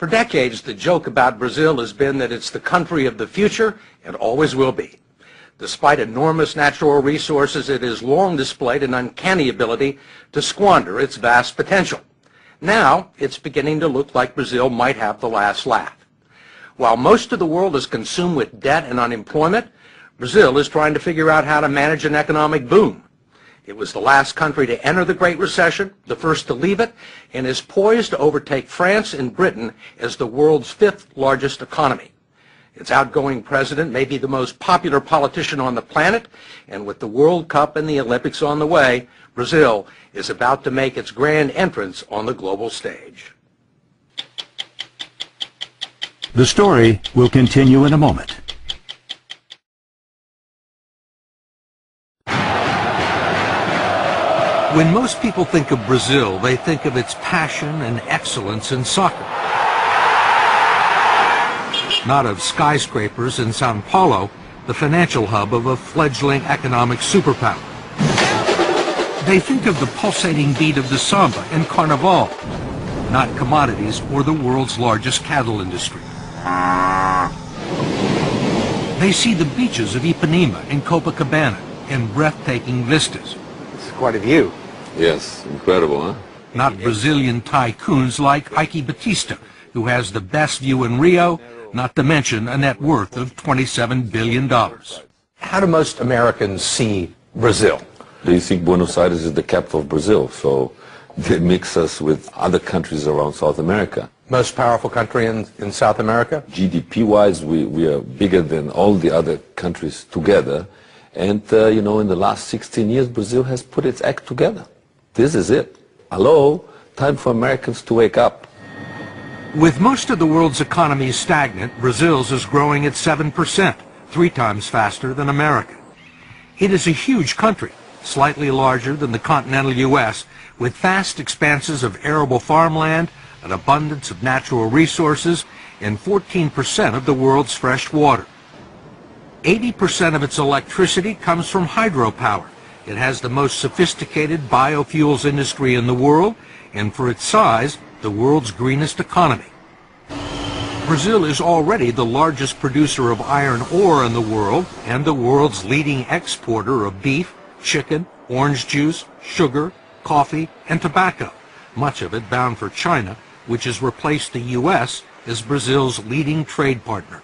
For decades, the joke about Brazil has been that it's the country of the future and always will be. Despite enormous natural resources, it has long displayed an uncanny ability to squander its vast potential. Now, it's beginning to look like Brazil might have the last laugh. While most of the world is consumed with debt and unemployment, Brazil is trying to figure out how to manage an economic boom. It was the last country to enter the Great Recession, the first to leave it, and is poised to overtake France and Britain as the world's fifth largest economy. Its outgoing president may be the most popular politician on the planet, and with the World Cup and the Olympics on the way, Brazil is about to make its grand entrance on the global stage. The story will continue in a moment. When most people think of Brazil, they think of its passion and excellence in soccer. Not of skyscrapers in Sao Paulo, the financial hub of a fledgling economic superpower. They think of the pulsating beat of the samba and carnival, not commodities or the world's largest cattle industry. They see the beaches of Ipanema and Copacabana and breathtaking vistas. It's quite a view. Yes, incredible, huh? Not Brazilian tycoons like Ike Batista, who has the best view in Rio, not to mention a net worth of $27 billion. How do most Americans see Brazil? They think Buenos Aires is the capital of Brazil, so they mix us with other countries around South America. Most powerful country in South America? GDP-wise, we are bigger than all the other countries together. And, you know, in the last 16 years, Brazil has put its act together. This is it. Hello, time for Americans to wake up. With most of the world's economies stagnant, Brazil's is growing at 7%, 3 times faster than America. It is a huge country, slightly larger than the continental U.S., with vast expanses of arable farmland, an abundance of natural resources, and 14% of the world's fresh water. 80% of its electricity comes from hydropower. It has the most sophisticated biofuels industry in the world, and for its size, the world's greenest economy. Brazil is already the largest producer of iron ore in the world and the world's leading exporter of beef, chicken, orange juice, sugar, coffee, and tobacco, much of it bound for China, which has replaced the U.S. as Brazil's leading trade partner.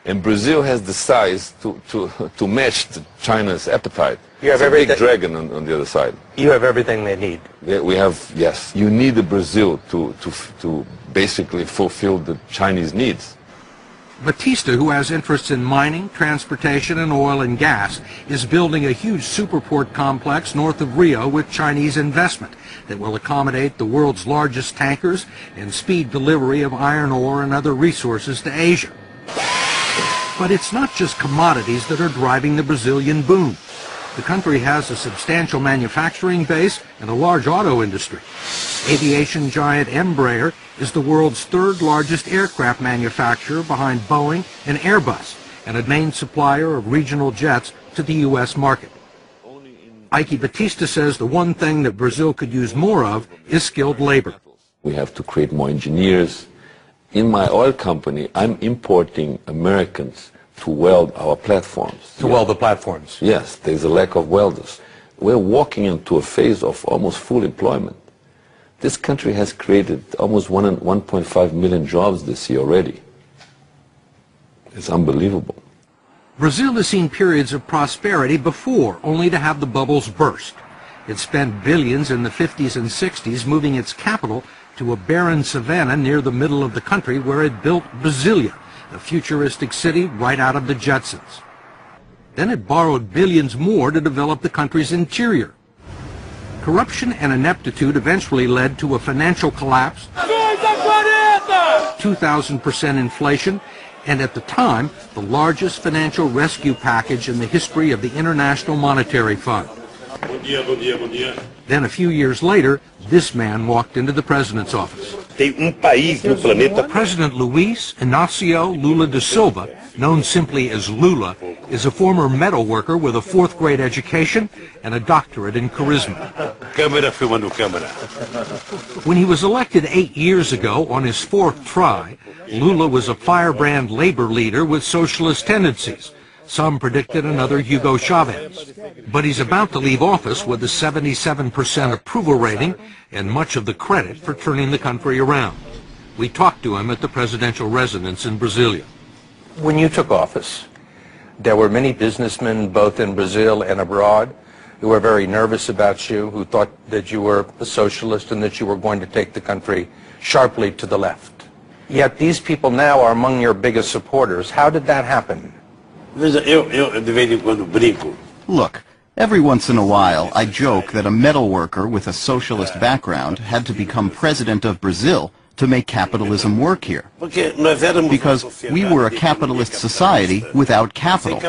And Brazil has the size to match China's appetite. You have it's a big everything. dragon on the other side. You have everything they need. We have, yes. You need a Brazil to basically fulfill the Chinese needs. Batista, who has interests in mining, transportation, and oil and gas, is building a huge superport complex north of Rio with Chinese investment that will accommodate the world's largest tankers and speed delivery of iron ore and other resources to Asia. But it's not just commodities that are driving the Brazilian boom. The country has a substantial manufacturing base and a large auto industry. Aviation giant Embraer is the world's third largest aircraft manufacturer behind Boeing and Airbus, and a main supplier of regional jets to the U.S. market. Ike Batista says the one thing that Brazil could use more of is skilled labor. We have to create more engineers. In my oil company, I'm importing Americans to weld our platforms. To weld the platforms? Yes, there's a lack of welders. We're walking into a phase of almost full employment. This country has created almost 1.5 million jobs this year already. It's unbelievable. Brazil has seen periods of prosperity before, only to have the bubbles burst. It spent billions in the 50s and 60s moving its capital to a barren savanna near the middle of the country where it built Brasilia, a futuristic city right out of the Jetsons. Then it borrowed billions more to develop the country's interior. Corruption and ineptitude eventually led to a financial collapse, 2,000% inflation, and at the time, the largest financial rescue package in the history of the International Monetary Fund. Then a few years later, this man walked into the president's office. President Luis Inácio Lula da Silva, known simply as Lula, is a former metal worker with a fourth-grade education and a doctorate in charisma. When he was elected 8 years ago on his fourth try, Lula was a firebrand labor leader with socialist tendencies. Some predicted another Hugo Chavez. But he's about to leave office with a 77% approval rating and much of the credit for turning the country around. We talked to him at the presidential residence in Brasilia. When you took office, there were many businessmen, both in Brazil and abroad, who were very nervous about you, who thought that you were a socialist and that you were going to take the country sharply to the left. Yet these people now are among your biggest supporters. How did that happen? Look, every once in a while I joke that a metal worker with a socialist background had to become president of Brazil to make capitalism work here. Because we were a capitalist society without capital.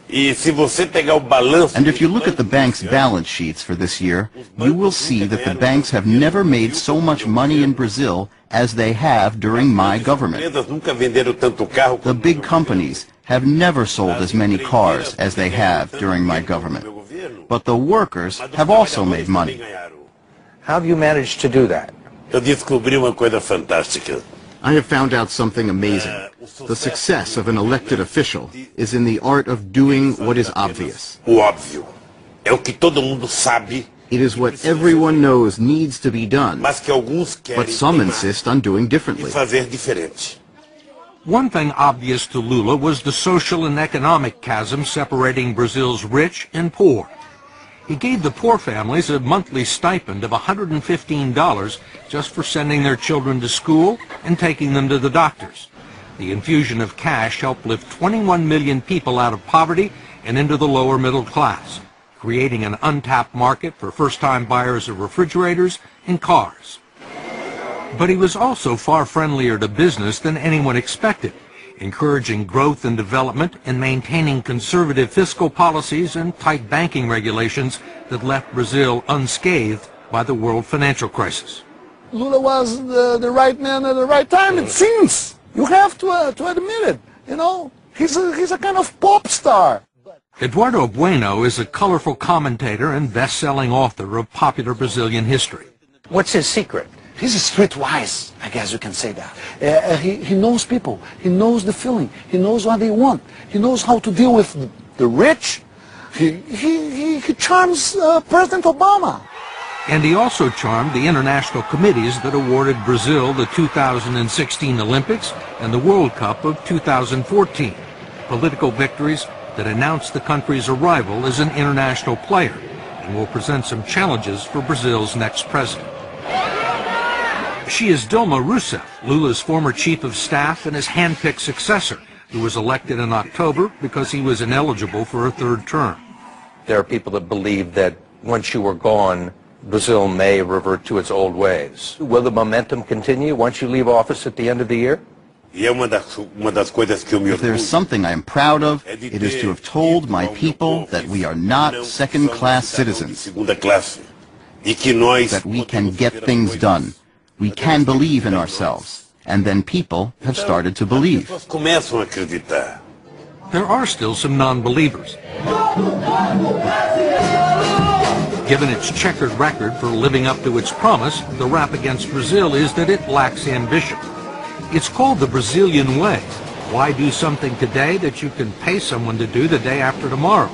And if you look at the bank's balance sheets for this year, you will see that the banks have never made so much money in Brazil as they have during my government. The big companies have never sold as many cars as they have during my government. But the workers have also made money. How have you managed to do that? I have found out something amazing. The success of an elected official is in the art of doing what is obvious. It is what everyone knows needs to be done, but some insist on doing differently. One thing obvious to Lula was the social and economic chasm separating Brazil's rich and poor. He gave the poor families a monthly stipend of $115 just for sending their children to school and taking them to the doctors. The infusion of cash helped lift 21 million people out of poverty and into the lower middle class, creating an untapped market for first-time buyers of refrigerators and cars. But he was also far friendlier to business than anyone expected, encouraging growth and development and maintaining conservative fiscal policies and tight banking regulations that left Brazil unscathed by the world financial crisis. Lula was the right man at the right time, it seems. You have to admit it. You know, he's a kind of pop star. Eduardo Bueno is a colorful commentator and best-selling author of popular Brazilian history. What's his secret? He's streetwise, I guess you can say that. He knows people. He knows the feeling. He knows what they want. He knows how to deal with the rich. He charms President Obama. And he also charmed the international committees that awarded Brazil the 2016 Olympics and the World Cup of 2014, political victories that announced the country's arrival as an international player and will present some challenges for Brazil's next president. She is Dilma Rousseff, Lula's former chief of staff and his hand-picked successor, who was elected in October because he was ineligible for a third term. There are people that believe that once you were gone, Brazil may revert to its old ways. Will the momentum continue once you leave office at the end of the year? If there's something I am proud of, it is to have told my people that we are not second-class citizens, that we can get things done. We can believe in ourselves, and then people have started to believe. There are still some non-believers. Given its checkered record for living up to its promise, the rap against Brazil is that it lacks ambition. It's called the Brazilian way. Why do something today that you can pay someone to do the day after tomorrow?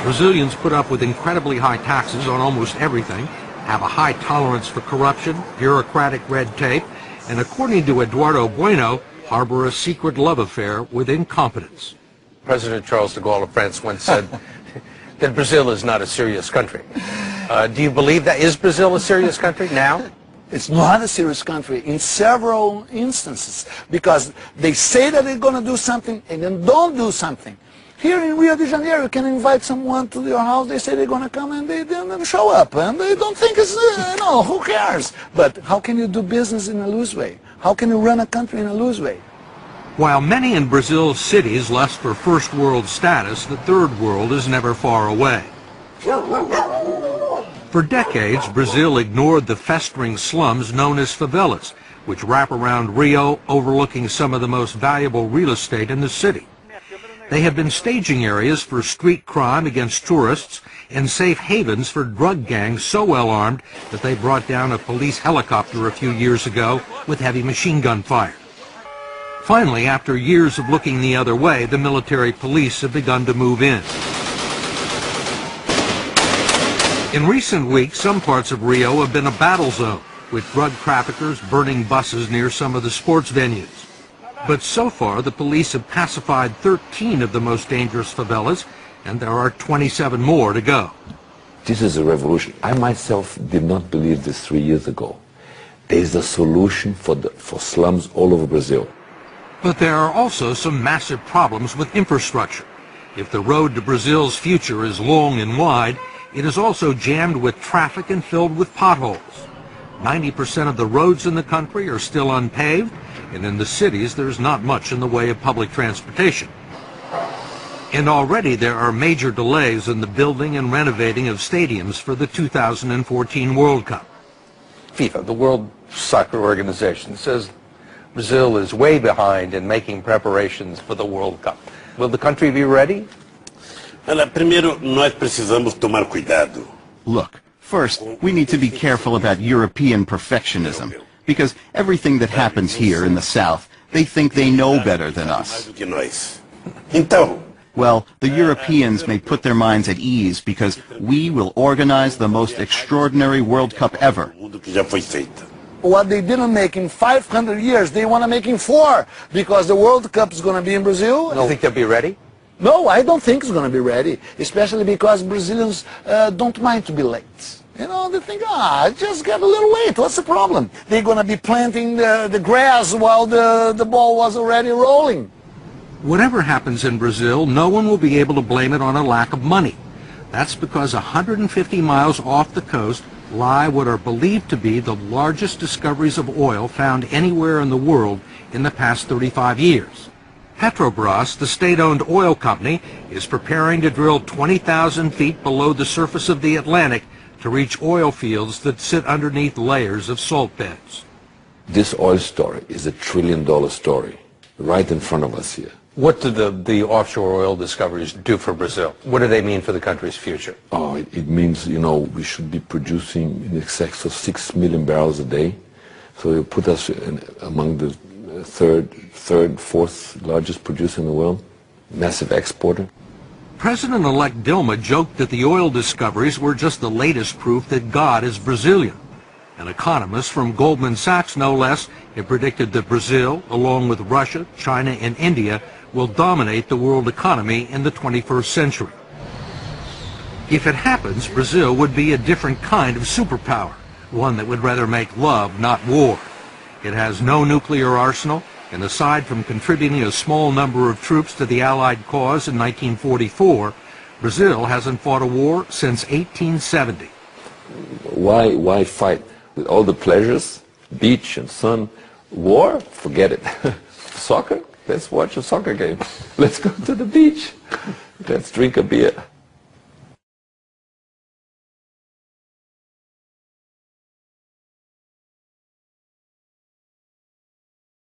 Brazilians put up with incredibly high taxes on almost everything, have a high tolerance for corruption, bureaucratic red tape, and according to Eduardo Bueno, harbor a secret love affair with incompetence. President Charles de Gaulle of France once said that Brazil is not a serious country. Do you believe that? Is Brazil a serious country now? It's not a serious country in several instances because they say that they're going to do something and then don't do something. Here in Rio de Janeiro, you can invite someone to your house, they say they're going to come and they don't show up and they don't think it's, who cares? But how can you do business in a loose way? How can you run a country in a loose way? While many in Brazil's cities lust for first world status, the third world is never far away. For decades, Brazil ignored the festering slums known as favelas, which wrap around Rio, overlooking some of the most valuable real estate in the city. They have been staging areas for street crime against tourists and safe havens for drug gangs so well armed that they brought down a police helicopter a few years ago with heavy machine gun fire. Finally, after years of looking the other way, the military police have begun to move in. In recent weeks, some parts of Rio have been a battle zone, with drug traffickers burning buses near some of the sports venues. But so far, the police have pacified 13 of the most dangerous favelas, and there are 27 more to go. This is a revolution. I myself did not believe this 3 years ago. There is a solution for slums all over Brazil. But there are also some massive problems with infrastructure. If the road to Brazil's future is long and wide, it is also jammed with traffic and filled with potholes. 90% of the roads in the country are still unpaved, and in the cities there's not much in the way of public transportation. And already there are major delays in the building and renovating of stadiums for the 2014 World Cup. FIFA, the World Soccer Organization, says Brazil is way behind in making preparations for the World Cup. Will the country be ready? Primeiro, nós precisamos tomar cuidado. Look, first, we need to be careful about European perfectionism, because everything that happens here in the South, they think they know better than us. Então, Well, the Europeans may put their minds at ease because we will organize the most extraordinary World Cup ever. tudo que já foi feito. What they didn't make in 500 years, they want to make in 4, because the World Cup is going to be in Brazil. Do you think they'll be ready? No, I don't think it's going to be ready, especially because Brazilians don't mind to be late. You know, they think, just get a little late, what's the problem? They're going to be planting the grass while the ball was already rolling. Whatever happens in Brazil, no one will be able to blame it on a lack of money. That's because 150 miles off the coast lie what are believed to be the largest discoveries of oil found anywhere in the world in the past 35 years. Petrobras, the state-owned oil company, is preparing to drill 20,000 feet below the surface of the Atlantic to reach oil fields that sit underneath layers of salt beds. This oil story is $1 trillion story right in front of us here. What do the offshore oil discoveries do for Brazil? What do they mean for the country's future? Oh, it means, you know, we should be producing in excess of 6 million barrels a day. So it put us among the third, fourth largest producer in the world, massive exporter. President-elect Dilma joked that the oil discoveries were just the latest proof that God is Brazilian. An economist from Goldman Sachs, no less, had predicted that Brazil, along with Russia, China, and India, will dominate the world economy in the 21st century. If it happens, Brazil would be a different kind of superpower, one that would rather make love, not war. It has no nuclear arsenal, and aside from contributing a small number of troops to the Allied cause in 1944, Brazil hasn't fought a war since 1870. Why fight? With all the pleasures, beach and sun, war, forget it. Soccer, let's watch a soccer game. Let's go to the beach. Let's drink a beer.